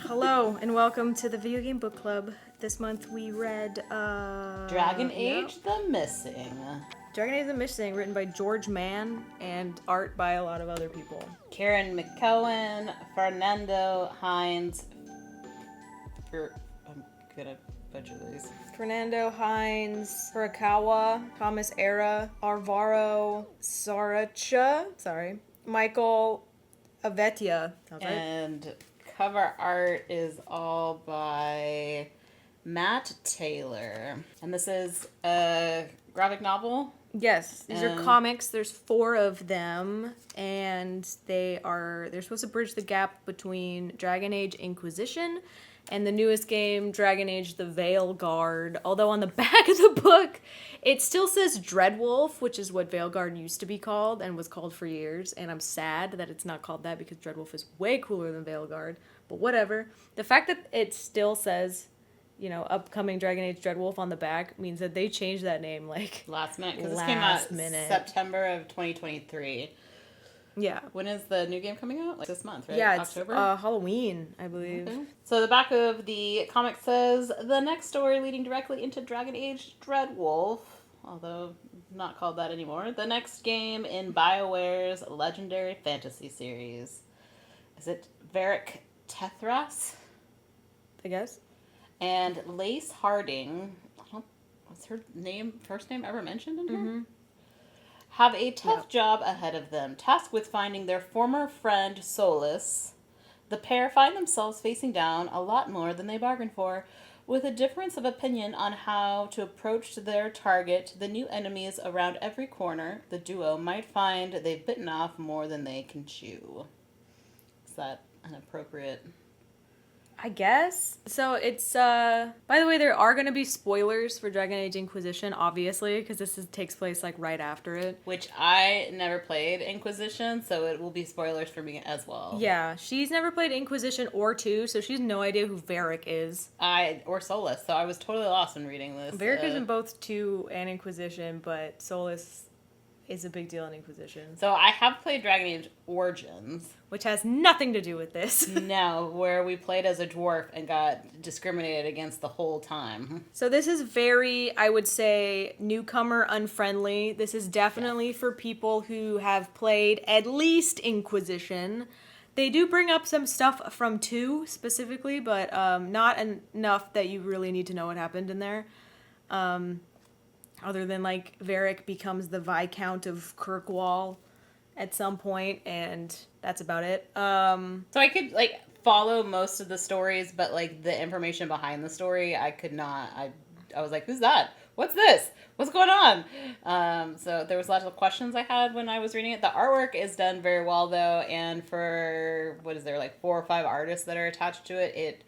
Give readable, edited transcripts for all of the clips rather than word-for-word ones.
Hello and welcome to the Video Game Book Club. This month we read Dragon Age The Missing. Dragon Age The Missing, written by George Mann and art by a lot of other people. Karen McKeown, Fernando Hines. I'm gonna butcher these. Fernando Hines, Furukawa, Thomas Era, Alvaro Saracha, Michael Avetia. And cover art is all by Matt Taylor. And this is a graphic novel. Yes, these are comics. There's 4 of them, and they're supposed to bridge the gap between Dragon Age Inquisition and the newest game, Dragon Age the Veilguard. Although on the back of the book, it still says Dreadwolf, which is what Veilguard used to be called and was called for years. And I'm sad that it's not called that because Dreadwolf is way cooler than Veilguard. But whatever. The fact that it still says, upcoming Dragon Age Dreadwolf on the back means that they changed that name last minute, because this came out September of 2023. Yeah. When is the new game coming out? Like this month, right? Yeah, October? It's Halloween, I believe. Okay. So the back of the comic says, the next story leading directly into Dragon Age Dreadwolf, although not called that anymore, the next game in BioWare's legendary fantasy series. Is it Varric Tethras? I guess. And Lace Harding, was her first name ever mentioned in here? Mm-hmm. Have a tough job ahead of them, tasked with finding their former friend Solas. The pair find themselves facing down a lot more than they bargained for. With a difference of opinion on how to approach their target, the new enemies around every corner, the duo might find they've bitten off more than they can chew. Is that an appropriate... I guess. So it's, by the way, there are going to be spoilers for Dragon Age Inquisition, obviously, because takes place, right after it. Which I never played Inquisition, so it will be spoilers for me as well. Yeah, she's never played Inquisition or 2, so she has no idea who Varric is. Or Solas, so I was totally lost when reading this. Varric is in both 2 and Inquisition, but Solas is a big deal in Inquisition. So I have played Dragon Age Origins. Which has nothing to do with this. No, where we played as a dwarf and got discriminated against the whole time. So this is very, I would say, newcomer unfriendly. This is definitely for people who have played at least Inquisition. They do bring up some stuff from 2 specifically, but not enough that you really need to know what happened in there. Other than, Varric becomes the Viscount of Kirkwall at some point, and that's about it. So I could, follow most of the stories, but, the information behind the story, I could not. I was like, who's that? What's this? What's going on? So there was lots of questions I had when I was reading it. The artwork is done very well, though, and for, 4 or 5 artists that are attached to it,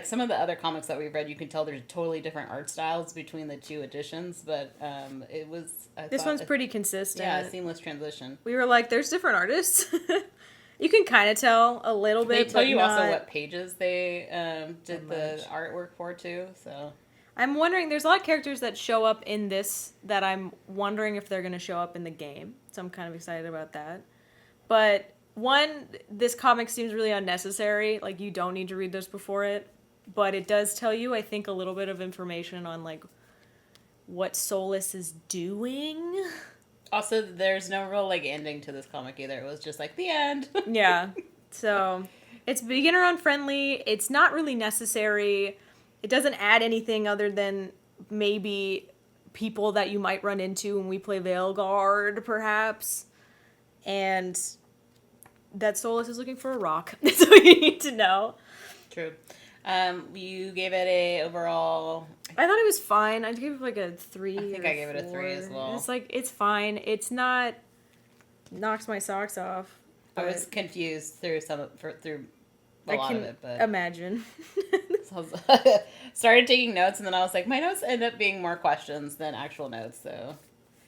some of the other comics that we've read, you can tell there's totally different art styles between the 2 editions, but it was... This one's pretty consistent. Yeah, a seamless transition. We were like, there's different artists. You can kind of tell a little bit, They tell you not... also what pages they did the artwork for, too, so... I'm wondering, there's a lot of characters that show up in this that I'm wondering if they're going to show up in the game, so I'm kind of excited about that. But... One, this comic seems really unnecessary. You don't need to read this before it. But it does tell you, I think, a little bit of information on, what Solas is doing. Also, there's no real, ending to this comic either. It was just, the end. Yeah. So, it's beginner unfriendly. It's not really necessary. It doesn't add anything other than maybe people that you might run into when we play Veilguard, perhaps. And... that Solas is looking for a rock. That's what you need to know. True. You gave it a overall... I thought it was fine. I'd give it a 3 I think I gave it a 3 as well. It's it's fine. It's not... knocks my socks off. I was confused through a lot of it, but... imagine. So I started taking notes, and then I was like, my notes end up being more questions than actual notes, so...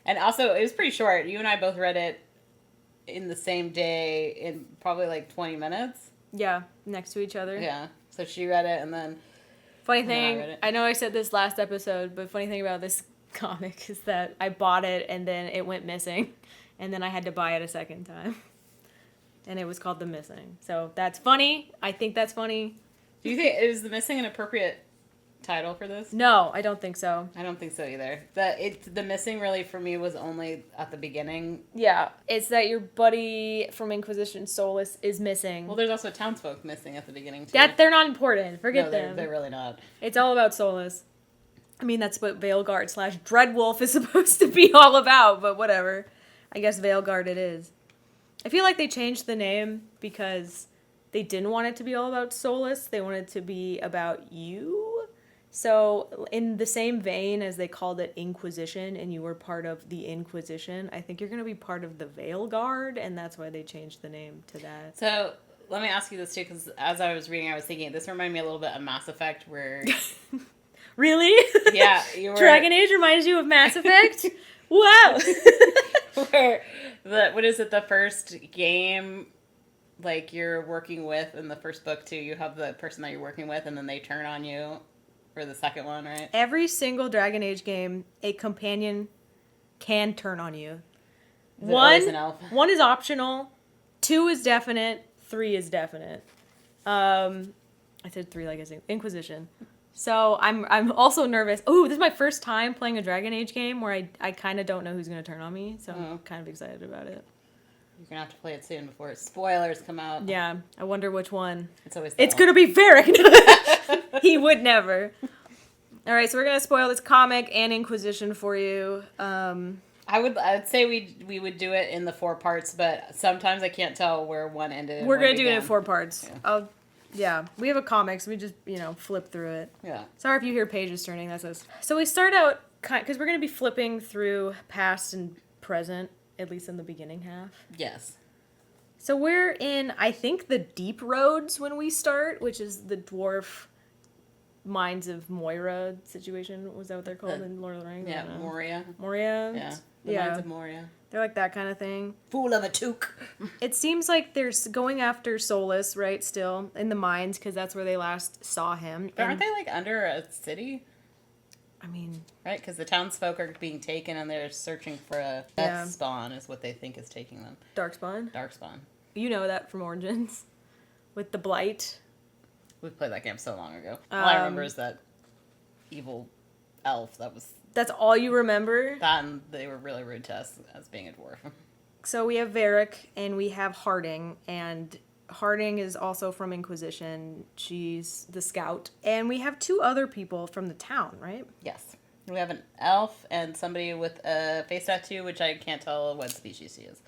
And also, it was pretty short. You and I both read it in the same day in probably 20 minutes. Yeah, next to each other. Yeah. So she read it and then... Funny thing, I know I said this last episode, but funny thing about this comic is that I bought it and then it went missing. And then I had to buy it a second time. and it was called The Missing. So that's funny. I think that's funny. Do you think, is The Missing an appropriate title for this? No, I don't think so. I don't think so either. The Missing really for me was only at the beginning. Yeah, it's that your buddy from Inquisition, Solas, is missing. Well, there's also townsfolk missing at the beginning too. That they're not important. Forget them. They're really not. It's all about Solas. I mean, that's what Veilguard / Dreadwolf is supposed to be all about, but whatever. I guess Veilguard it is. I feel like they changed the name because they didn't want it to be all about Solas. They wanted it to be about you. So, in the same vein as they called it Inquisition and you were part of the Inquisition, I think you're going to be part of the Veilguard, and that's why they changed the name to that. So, let me ask you this too, because as I was reading, I was thinking, this reminded me a little bit of Mass Effect, where... Really? Yeah, you were... Dragon Age reminds you of Mass Effect? Wow! Where, what is it, the first game... Like, you're working with, in the first book, too, you have the person that you're working with, and then they turn on you for the second one, right? Every single Dragon Age game, a companion can turn on you. Is it always an elf? 1 is optional, 2 is definite, 3 is definite. I said 3 like I said, Inquisition. So I'm also nervous. Oh, this is my first time playing a Dragon Age game where I kind of don't know who's going to turn on me, so I'm kind of excited about it. You're going to have to play it soon before spoilers come out. Yeah, I wonder which one. It's always It's going to be Varric. He would never. All right, so we're going to spoil this comic and Inquisition for you. I'd say we would do it in the 4 parts, but sometimes I can't tell where one ended and We're one going to do it in began. 4 parts. Yeah. Yeah, we have a comic, so we just, flip through it. Yeah. Sorry if you hear pages turning, that's us. So we start out, because we're going to be flipping through past and present, at least in the beginning half. Yes. So we're in, I think, the Deep Roads when we start, which is the dwarf Mines of Moira situation. Was that what they're called in Lord of the Rings? Yeah, Moria. Moria? Yeah. The Mines of Moria. They're like that kind of thing. Fool of a toque. It seems like they're going after Solas, right, still, in the mines, because that's where they last saw him. But aren't they, like, under a city? I mean... Right? Because the townsfolk are being taken and they're searching for a death spawn is what they think is taking them. Darkspawn? Darkspawn. You know that from Origins. With the Blight. We played that game so long ago. All I remember is that evil elf that was... That's all you remember? That, and they were really rude to us as being a dwarf. So we have Varric and we have Harding, and Harding is also from Inquisition. She's the scout. And we have 2 other people from the town, right? Yes. We have an elf and somebody with a face tattoo, which I can't tell what species she is.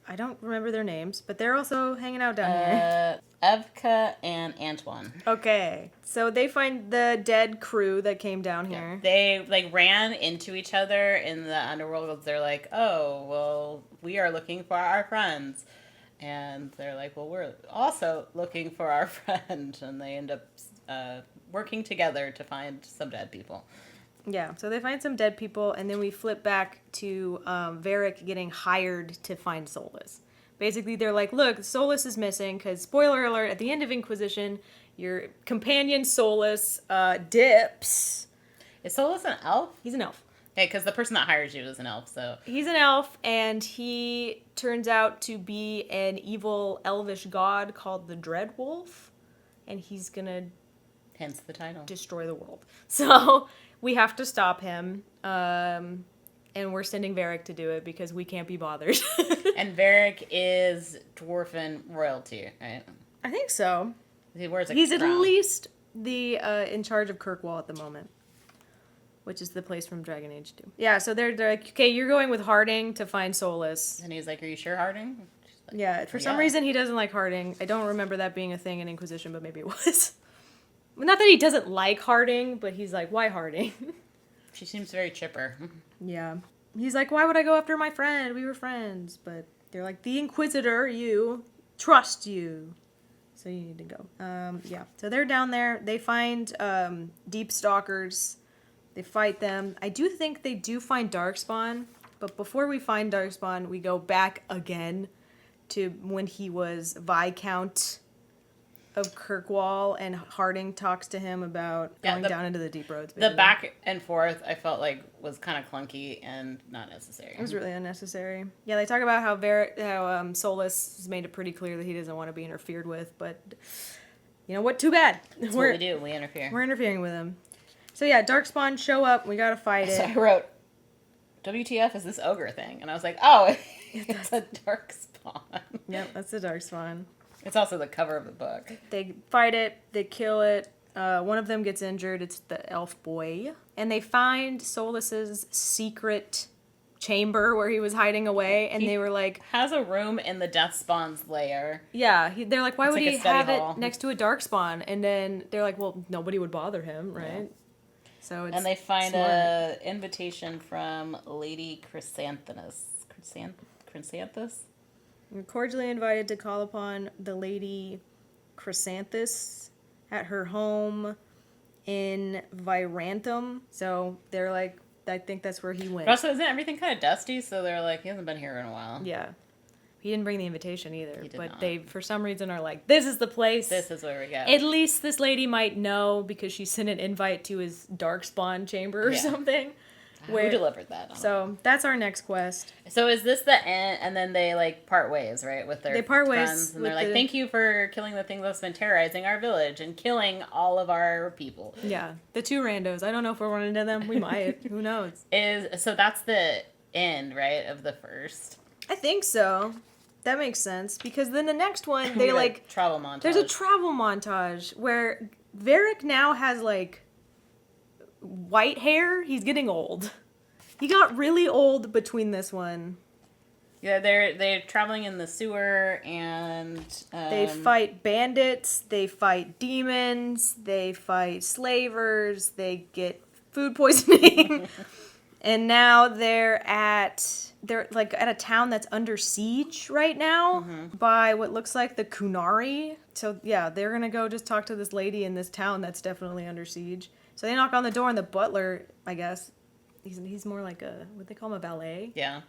I don't remember their names, but they're also hanging out down here. Evka and Antoine. Okay. So they find the dead crew that came down here. They, ran into each other in the underworld. They're like, oh, well, we are looking for our friends. And they're like, well, we're also looking for our friend. And they end up working together to find some dead people. Yeah, so they find some dead people, and then we flip back to Varric getting hired to find Solas. Basically, they're like, look, Solas is missing, because, spoiler alert, at the end of Inquisition, your companion Solas dips. Is Solas an elf? He's an elf. Okay, because the person that hires you is an elf, so... He's an elf, and he turns out to be an evil elvish god called the Dreadwolf, and he's gonna... Hence the title. Destroy the world. So... We have to stop him, and we're sending Varric to do it because we can't be bothered. And Varric is dwarven royalty, right? I think so. He wears a He's crown. at least the in charge of Kirkwall at the moment, which is the place from Dragon Age 2. Yeah, so they're like, okay, you're going with Harding to find Solas. And he's like, are you sure, Harding? Like, Yeah, for some reason he doesn't like Harding. I don't remember that being a thing in Inquisition, but maybe it was. Not that he doesn't like Harding, but he's like, why Harding? She seems very chipper. Yeah. He's like, why would I go after my friend? We were friends. But they're like, the Inquisitor, you, trust you. So you need to go. Yeah. So they're down there. They find Deep Stalkers. They fight them. I do think they do find Darkspawn. But before we find Darkspawn, we go back again to when he was Viscount of Kirkwall, and Harding talks to him about going down into the deep roads. The back and forth, I felt like, was kind of clunky and not necessary. It was really unnecessary. Yeah, they talk about how Solas has made it pretty clear that he doesn't want to be interfered with, but you know what? Too bad. That's what we do. We interfere. We're interfering with him. So yeah, Darkspawn show up. We gotta fight it. So I wrote, WTF is this ogre thing? And I was like, oh, it's a Darkspawn. Yep, that's the Darkspawn. It's also the cover of the book. They fight it. They kill it. One of them gets injured. It's the elf boy. And they find Solas's secret chamber where he was hiding away. And they were like... has a room in the Deathspawn's lair. Yeah. They're like, why would he have it next to a Darkspawn? And then they're like, well, nobody would bother him, right? Yeah. So it's and they find an invitation from Lady Chrysanthus. Chrysanthus? You're cordially invited to call upon the Lady Chrysanthus at her home in Virantum. So they're like, I think that's where he went. But also, isn't everything kind of dusty? So they're like, he hasn't been here in a while. Yeah. He didn't bring the invitation either. He did but not. They, for some reason, are like, this is the place. This is where we go. At least this lady might know because she sent an invite to his Darkspawn chamber or something. Who delivered that? So that's our next quest. So is this the end? And then they like part ways, right? With their friends, and they're like, "Thank you for killing the thing that's been terrorizing our village and killing all of our people." Yeah, the two randos. I don't know if we're running into them. We might. Who knows? So that's the end, right, of the first. I think so. That makes sense because then the next one they like travel montage. There's a travel montage where Varric now has like white hair. He's getting old. He got really old between this one. Yeah, they're traveling in the sewer and they fight bandits, they fight demons, they fight slavers, they get food poisoning. And now they're like at a town that's under siege right now by what looks like the Kunari. So yeah, they're gonna go just talk to this lady in this town that's definitely under siege. So they knock on the door and the butler, I guess, he's more like what they call him, a valet? Yeah.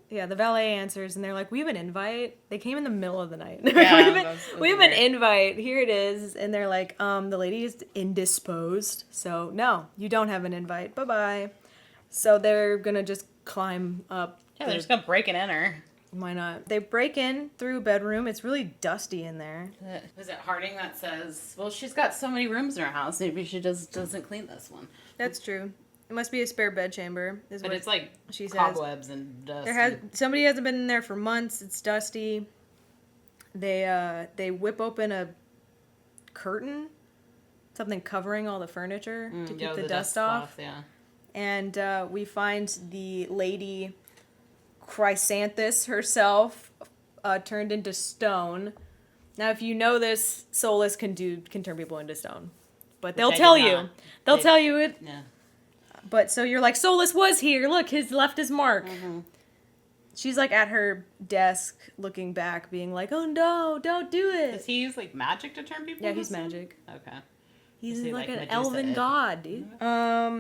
Yeah, the valet answers and they're like, we have an invite. They came in the middle of the night. Yeah, we have an invite. Here it is. And they're like, the lady is indisposed. So no, you don't have an invite. Bye-bye. So they're going to just climb up. Yeah, they're just going to break and enter. Why not? They break in through a bedroom. It's really dusty in there. Is it Harding that says, well, she's got so many rooms in her house. Maybe she just doesn't clean this one. That's true. It must be a spare bedchamber. But it's like she says. Cobwebs and dust. Somebody hasn't been in there for months. It's dusty. They whip open a curtain. Something covering all the furniture to keep the dust off. Yeah. And we find the lady Chrysanthus herself turned into stone. Now, if you know this, Solas can turn people into stone, but they'll tell you. They'll tell you it. Yeah. But so you're like, Solas was here. Look, he's left his mark. Mm-hmm. She's like at her desk, looking back, being like, "Oh no, don't do it." Does he use like magic to turn people? Yeah, he's magic. Okay. He's like an elven god, dude.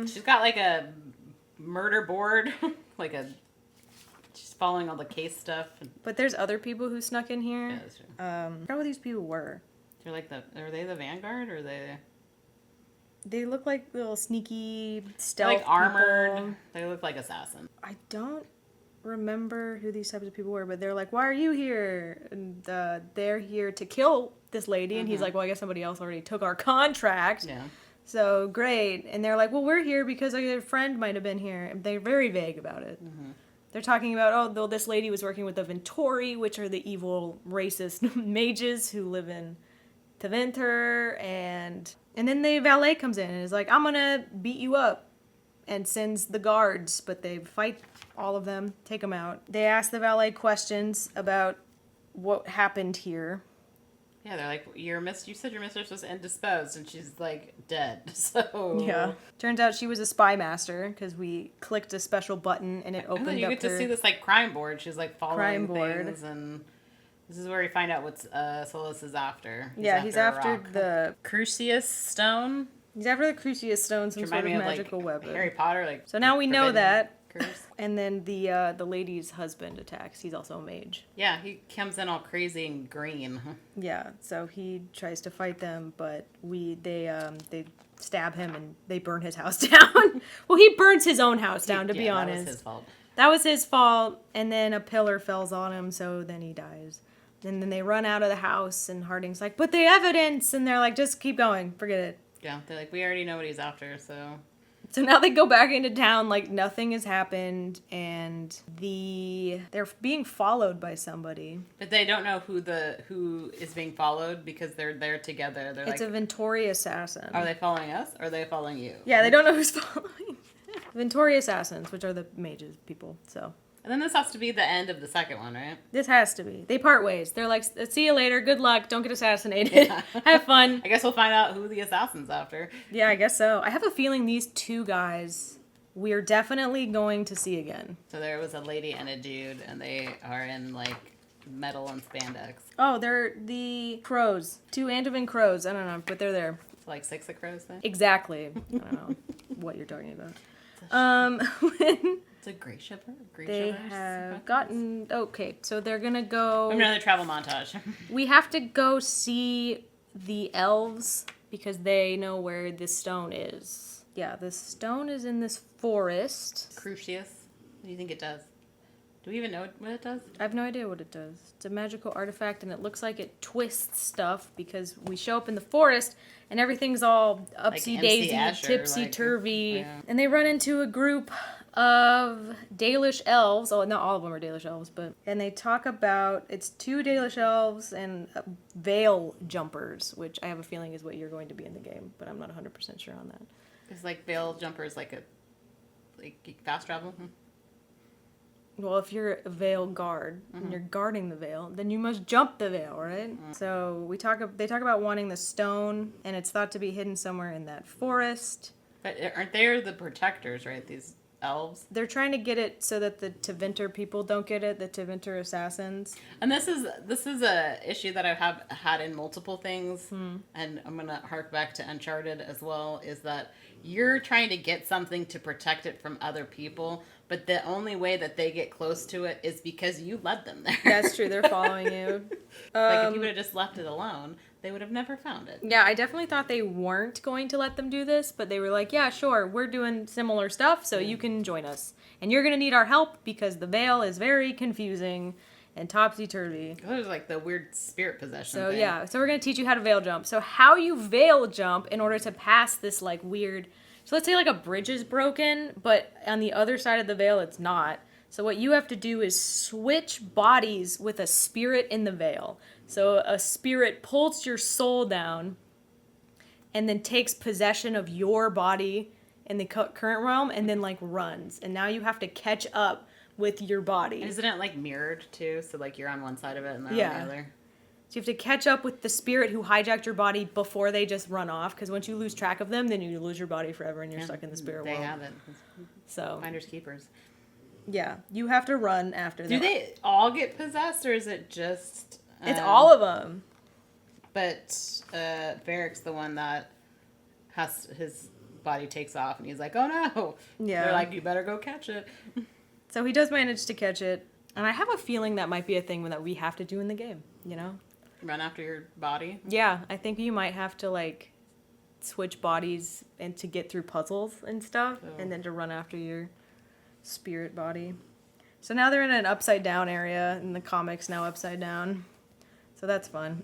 She's got like a murder board, she's following all the case stuff. But there's other people who snuck in here. Yeah, that's true. I forgot what these people were. They're like are they the Vanguard or are they? They look like little sneaky stealth like armored. people. They look like assassins. I don't remember who these types of people were, but they're like, "Why are you here?" And they're here to kill this lady, and he's like, "Well, I guess somebody else already took our contract." Yeah. So great, and they're like, "Well, we're here because your friend might have been here." And they're very vague about it. Mm-hmm. They're talking about, though this lady was working with the Ventori, which are the evil racist mages who live in Teventer, and then the valet comes in and is like, "I'm gonna beat you up," and sends the guards, but they fight all of them, take them out. They ask the valet questions about what happened here. Yeah, they're like, you said your mistress was indisposed, and she's like dead. So yeah, turns out she was a spy master because we clicked a special button and it opened up. You get to see this like crime board. She's like following things, and this is where we find out what Solas is after. He's after the Crucius Stone. He's after the Crucius Stone, some sort of magical weapon. Harry Potter, like. So now we know that. curse. And then the lady's husband attacks. He's also a mage. Yeah, he comes in all crazy and green. Yeah, so he tries to fight them, but they stab him and they burn his house down. Well, he burns his own house down, to be honest. That was his fault. That was his fault, and then a pillar falls on him, so then he dies. And then they run out of the house, and Harding's like, but the evidence! And they're like, just keep going, forget it. Yeah, they're like, we already know what he's after, so... So now they go back into town like nothing has happened, and they're being followed by somebody. But they don't know who is being followed because they're there together. They're It's like, a Venturi assassin. are they following us or are they following you? Yeah, they don't know who's following. Venturi assassins, which are the mages people, so... And then this has to be the end of the second one, right? This has to be. They part ways. They're like, see you later. Good luck. Don't get assassinated. Yeah. Have fun. I guess we'll find out who the assassin's after. Yeah, I guess so. I have a feeling these two guys we're definitely going to see again. So there was a lady and a dude, and they are in, like, metal and spandex. Oh, they're the crows. Two Andaman crows. I don't know, but they're there. It's like 6 of crows thing? Exactly. I don't know what you're talking about. It's a great shipper. They have gotten... Okay, so they're going to go... Another travel montage. We have to go see the elves because they know where this stone is. Yeah, the stone is in this forest. Crucius. What do you think it does? Do we even know what it does? I have no idea what it does. It's a magical artifact, and it looks like it twists stuff because we show up in the forest, and everything's all upsy-daisy, tipsy-turvy. Like, yeah. And they run into a group of Dalish elves. Oh, not all of them are Dalish elves, but... And they talk about... It's 2 Dalish elves and veil jumpers, which I have a feeling is what you're going to be in the game, but I'm not 100% sure on that. It's like veil jumpers, like fast travel? Well, if you're a Veilguard and you're guarding the veil, then you must jump the veil, right? So they talk about wanting the stone, and it's thought to be hidden somewhere in that forest. But aren't they the protectors, right? These elves. They're trying to get it so that the Tevinter people don't get it, the Tevinter assassins. And this is a issue that I have had in multiple things, and I'm gonna hark back to Uncharted as well. Is that you're trying to get something to protect it from other people, but the only way that they get close to it is because you led them there. That's true. They're following you. Like if you would have just left it alone, they would have never found it. Yeah, I definitely thought they weren't going to let them do this, but they were like, yeah, sure, we're doing similar stuff, so you can join us. And you're going to need our help because the veil is very confusing and topsy-turvy. It was like the weird spirit possession So, thing. yeah, so we're going to teach you how to veil jump. So how you veil jump in order to pass this, like, weird... So let's say, like, a bridge is broken, but on the other side of the veil, it's not. So what you have to do is switch bodies with a spirit in the veil. So a spirit pulls your soul down and then takes possession of your body in the current realm and then, like, runs. And now you have to catch up with your body. Isn't it, like, mirrored, too? So, like, you're on one side of it and they're on the other? So you have to catch up with the spirit who hijacked your body before they just run off. Because once you lose track of them, then you lose your body forever and you're stuck in the spirit world. They have it. So Finders keepers. Yeah, you have to run after them. Do they all get possessed, or is it just... It's all of them. But Varric's the one that has his body takes off, and he's like, oh no! Yeah. They're like, you better go catch it. So he does manage to catch it. And I have a feeling that might be a thing that we have to do in the game, you know? Run after your body? Yeah, I think you might have to, like, switch bodies and to get through puzzles and stuff, and then to run after your spirit body. So now they're in an upside down area, and the comic's now upside down. So that's fun.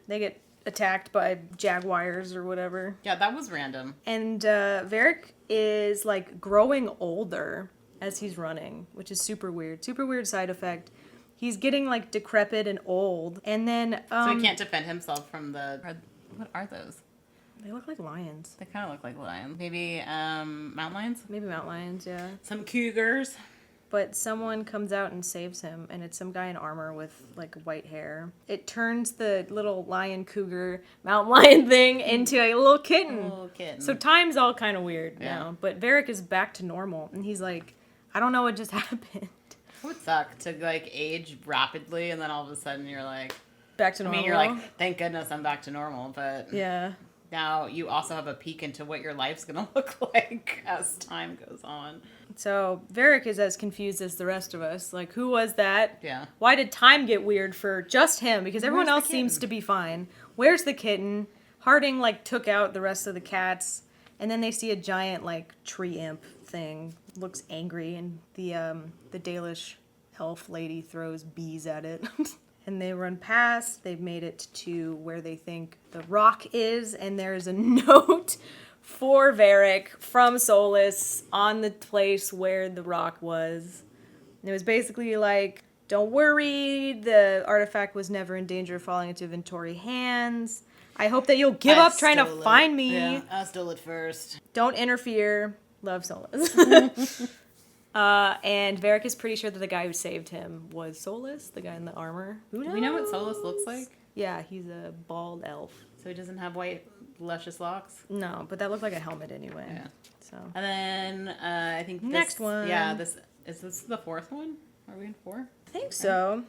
They get attacked by jaguars or whatever. Yeah, that was random. And Varric is, like, growing older as he's running, which is super weird. Super weird side effect. He's getting, like, decrepit and old. And then... so he can't defend himself from the... What are those? They look like lions. They kind of look like lions. Maybe mountain lions? Maybe mountain lions, yeah. Some cougars. But someone comes out and saves him, and it's some guy in armor with, like, white hair. It turns the little lion cougar mountain lion thing into a little kitten. A little kitten. So time's all kind of weird now. But Varric is back to normal, and he's like, I don't know what just happened. It would suck to, like, age rapidly, and then all of a sudden you're like... Back to normal. I mean, you're like, thank goodness I'm back to normal, but... Yeah. Now you also have a peek into what your life's going to look like as time goes on. So Varric is as confused as the rest of us. Like, who was that? Yeah. Why did time get weird for just him? Because everyone Where's the else seems kitten? to be fine. Where's the kitten? Harding, like, took out the rest of the cats. And then they see a giant, like, tree imp thing. Looks angry. And the Dalish elf lady throws bees at it. And they run past. They've made it to where they think the rock is. And there's a note for Varric from Solas on the place where the rock was. And it was basically like, don't worry, the artifact was never in danger of falling into Ventori hands. I hope that you'll give up trying to find me. Yeah, I stole it first. Don't interfere. Love Solas. And Varric is pretty sure that the guy who saved him was Solas, the guy in the armor. Who knows? Do we know what Solas looks like? Yeah, he's a bald elf. So he doesn't have white, luscious locks? No, but that looked like a helmet anyway. Yeah. So. And then I think Next one. Yeah, is this the fourth one? Are we in 4? I think so.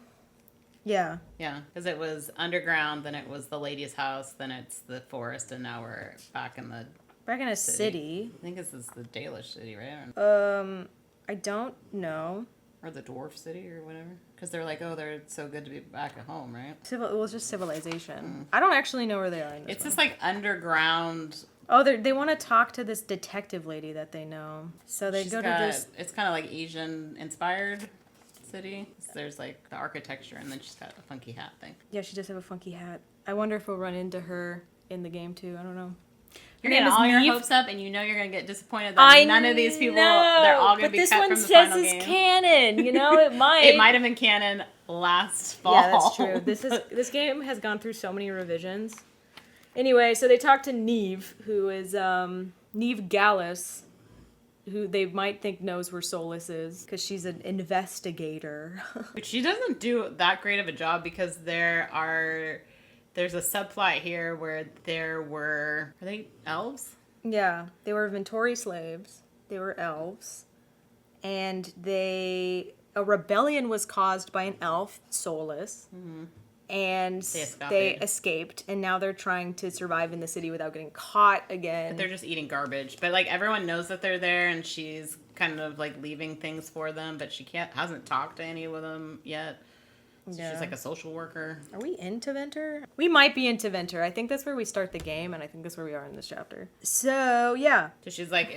Yeah. Yeah, because it was underground, then it was the lady's house, then it's the forest, and now we're back in the... Back in a city. I think this is the Dalish city, right? I don't know. Or the dwarf city, or whatever. Because they're like, oh, they're so good to be back at home, right? Well, it's just civilization. I don't actually know where they are in this It's one. this, like, underground... Oh, they want to talk to this detective lady that they know. So they go to this... It's kind of like Asian-inspired city. There's, like, the architecture, and then she's got a funky hat thing. Yeah, she does have a funky hat. I wonder if we'll run into her in the game, too. I don't know. You're Her name getting all is your Neve. hopes up, and you know you're going to get disappointed that none of these people, they're all going to be cut from the final game. But this one says it's canon. You know, it might. It might have been canon last fall. Yeah, that's true. This game has gone through so many revisions. Anyway, so they talk to Neve, who is Neve Gallus, who they might think knows where Solas is, because she's an investigator. But she doesn't do that great of a job, because there's a subplot here where are they elves? Yeah, they were Ventori slaves. They were elves. And a rebellion was caused by an elf, Solas. Mm-hmm. And they escaped, and now they're trying to survive in the city without getting caught again. But they're just eating garbage. But, like, everyone knows that they're there, and she's kind of, like, leaving things for them, but she hasn't talked to any of them yet. So she's like a social worker. Are we into Venter? We might be into Venter. I think that's where we start the game, and I think that's where we are in this chapter. So, yeah. So she's like,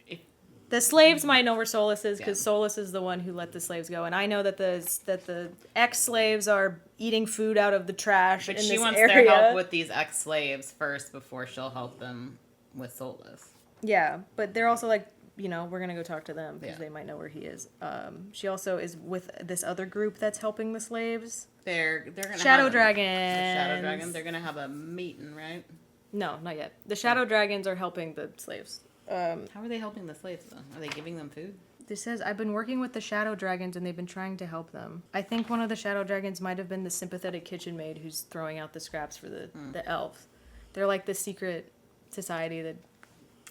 if the slaves might know where Solas is, because Solas is the one who let the slaves go. And I know that the ex-slaves are eating food out of the trash in this area. But she wants their help with these ex-slaves first before she'll help them with Solas. Yeah, but they're also like, you know, we're going to go talk to them because they might know where he is. She also is with this other group that's helping the slaves. They're going to Shadow Dragons. The Shadow Dragon. They're going to have a meeting, right? No, not yet. The Shadow Dragons are helping the slaves. How are they helping the slaves, though? Are they giving them food? This says, I've been working with the Shadow Dragons, and they've been trying to help them. I think one of the Shadow Dragons might have been the sympathetic kitchen maid who's throwing out the scraps for the elves. They're like the secret society that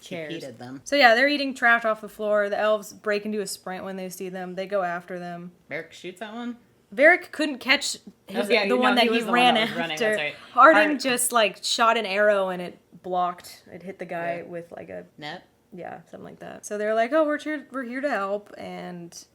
cares. She heated them. So yeah, they're eating trash off the floor. The elves break into a sprint when they see them. They go after them. Varric shoots that one? Varric couldn't catch the one that he ran after. Right. Harding just like shot an arrow and it blocked. It hit the guy with like a net. Yeah, something like that. So they're like, "Oh, we're here to help," and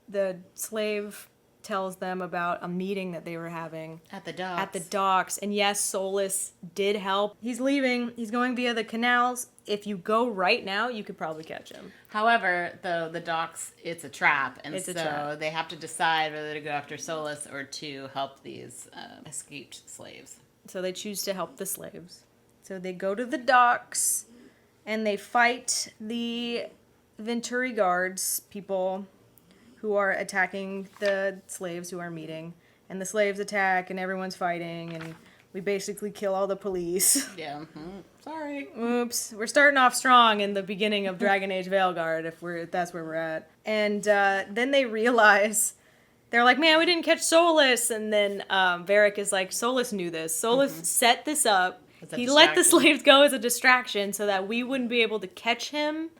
the slave, tells them about a meeting that they were having at the docks. At the docks, and yes, Solas did help. He's leaving. He's going via the canals. If you go right now, you could probably catch him. However, the docks, it's a trap, and so they have to decide whether to go after Solas or to help these escaped slaves. So they choose to help the slaves. So they go to the docks, and they fight the Venturi guards, people who are attacking the slaves who are meeting. And the slaves attack, and everyone's fighting, and we basically kill all the police. Yeah. Sorry. Oops. We're starting off strong in the beginning of Dragon Age Veilguard, if that's where we're at. And then they realize, they're like, man, we didn't catch Solas. And then Varric is like, Solas knew this. Solas set this up. He let the slaves go as a distraction so that we wouldn't be able to catch him.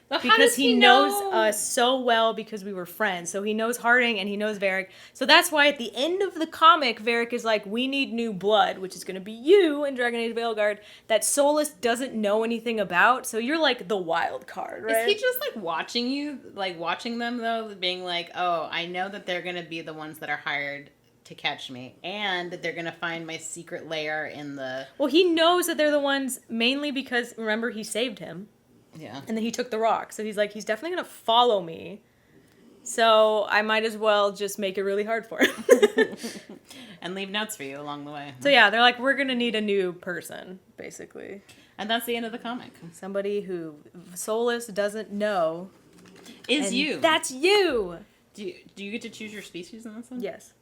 Well, how because does he knows us so well because we were friends. So he knows Harding and he knows Varric. So that's why at the end of the comic, Varric is like, we need new blood, which is going to be you in Dragon Age Veilguard, that Solas doesn't know anything about. So you're like the wild card, right? Is he just like watching you, like watching them though, being like, oh, I know that they're going to be the ones that are hired to catch me, and that they're going to find my secret lair in the... Well, he knows that they're the ones mainly because, remember, he saved him. Yeah. And then he took the rock. So he's like, he's definitely going to follow me. So I might as well just make it really hard for him. And leave notes for you along the way. So yeah, they're like, we're going to need a new person, basically. And that's the end of the comic. Somebody who Solas doesn't know. Is you. That's you! Do you get to choose your species in this one? Yes.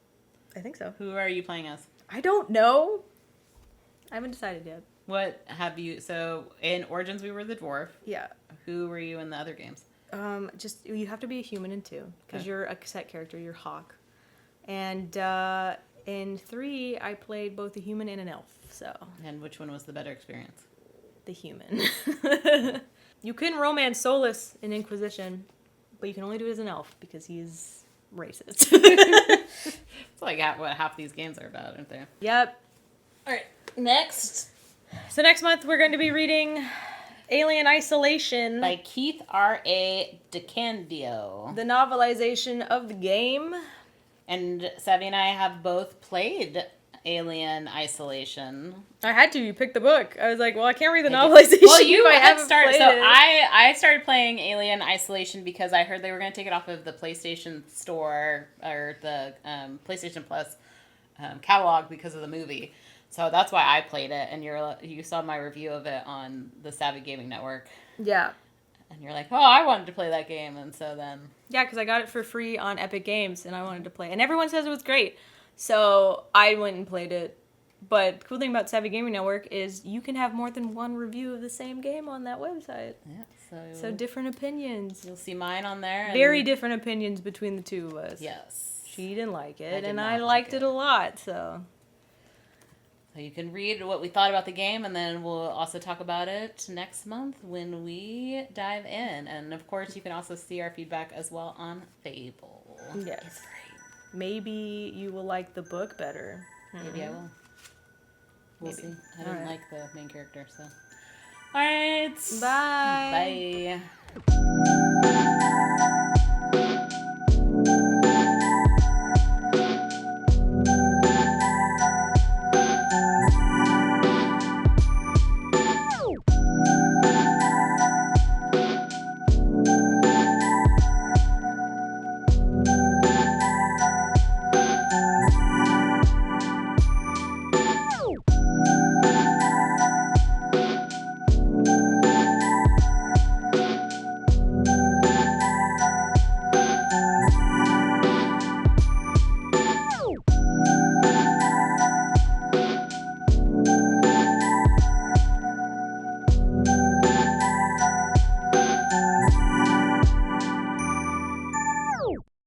I think so. Who are you playing as? I don't know. I haven't decided yet. What have you... So, in Origins, we were the dwarf. Yeah. Who were you in the other games? Just, you have to be a human in 2. Because Okay. you're a set character. You're Hawk. And in 3, I played both a human and an elf. So... And which one was the better experience? The human. You can romance Solas in Inquisition, but you can only do it as an elf because he's racist. It's like what half these games are about, aren't they? Yep. All right, next. So next month we're going to be reading Alien Isolation, By Keith R.A. DeCandido. the novelization of the game. And Savvy and I have both played Alien Isolation. I had to. You picked the book. I was like, well, I can't read the novelization. Well, you if I had haven't started. played So it. I started playing Alien Isolation because I heard they were going to take it off of the PlayStation Store or the PlayStation Plus catalog because of the movie. So that's why I played it, and you saw my review of it on the Savvy Gaming Network. Yeah. And you're like, oh, I wanted to play that game, and so then... Yeah, because I got it for free on Epic Games, and I wanted to play it. And everyone says it was great. So I went and played it. But the cool thing about Savvy Gaming Network is you can have more than one review of the same game on that website. Yeah, So different opinions. you'll see mine on there. And Very different opinions between the two of us. Yes. She didn't like it, I did and not I like liked it. it a lot, so... So you can read what we thought about the game, and then we'll also talk about it next month when we dive in. And of course, you can also see our feedback as well on Fable. Yes. It's great. Maybe you will like the book better. Maybe I will. We'll Maybe. see. I All didn't right. like the main character, so. All right. Bye. Bye.